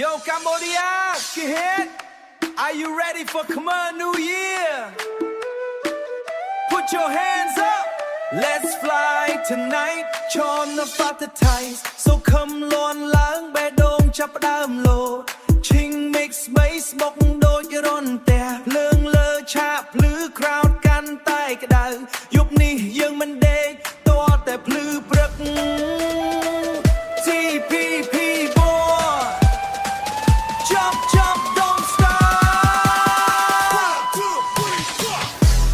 Yo, Cambodia, get hit. Are you ready for Khmer New Year? Put your hands up. Let's fly tonight. Chon the father ties. So come lon lang be dong chap dam lo. Ching mix bass mok do you run there. Lương lơ cha plư crowd can tai cái đau. Yup ni dương mình đê toแต่plư prek. TPP boy. Jump, jump, don't stop.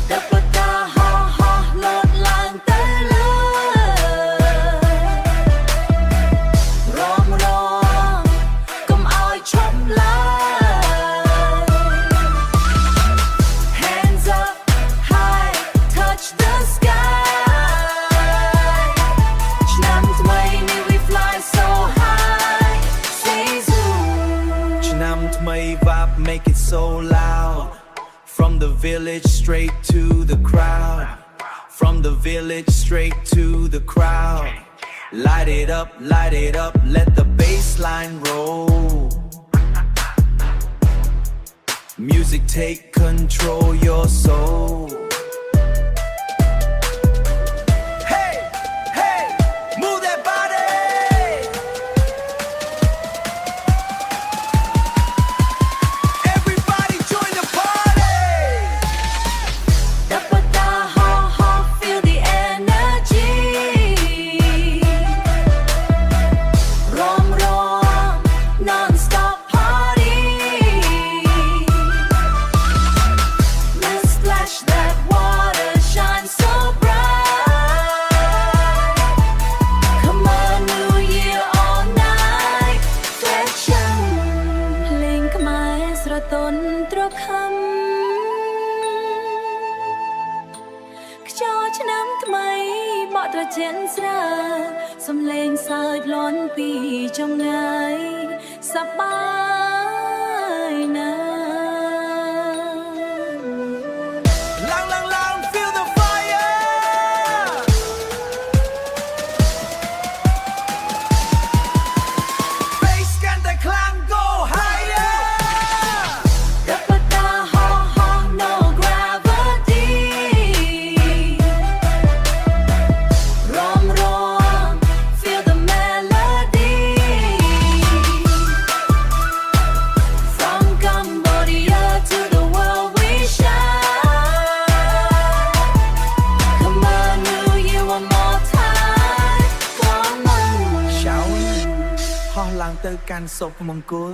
แต่ปากกาฮอฮอโลดล่างแต่เลยร้องร้องก็ไม่เอาชมลาย Hands up high touch the sky ฉะนั้นทำไมนี่ we fly so high say zoom Chnam Tmei Vap make it so loud. From the village straight to the crowd. From the village straight to the crowd. Light it up, let the bass line roll. Music take control your soul. Hey, hey, move that body. Everybody join the party. แต่ปากกาฮอฮอ feel the energy ร้องร้อง non stop party Let's splash that water shine so bright Come on New Year all night fashion เพลงខ្មែរស្រទន់ទ្រខំ ខ្យល់ឆ្នាំថ្មីបក់ត្រជាក់ស្រាលសំឡេងសើចលាន់ពីចម្ងាយសប្បាយណាស់ Lang, lang, lang, feel the fire. Bass can the clang go higher. แต่ปากกาฮอฮอ no gravity ร้องร้อง feel the melody From Cambodia to the world we shine Come on New Year one more time Come on ชาวហោះឡើងទៅកាន់សុភមង្គល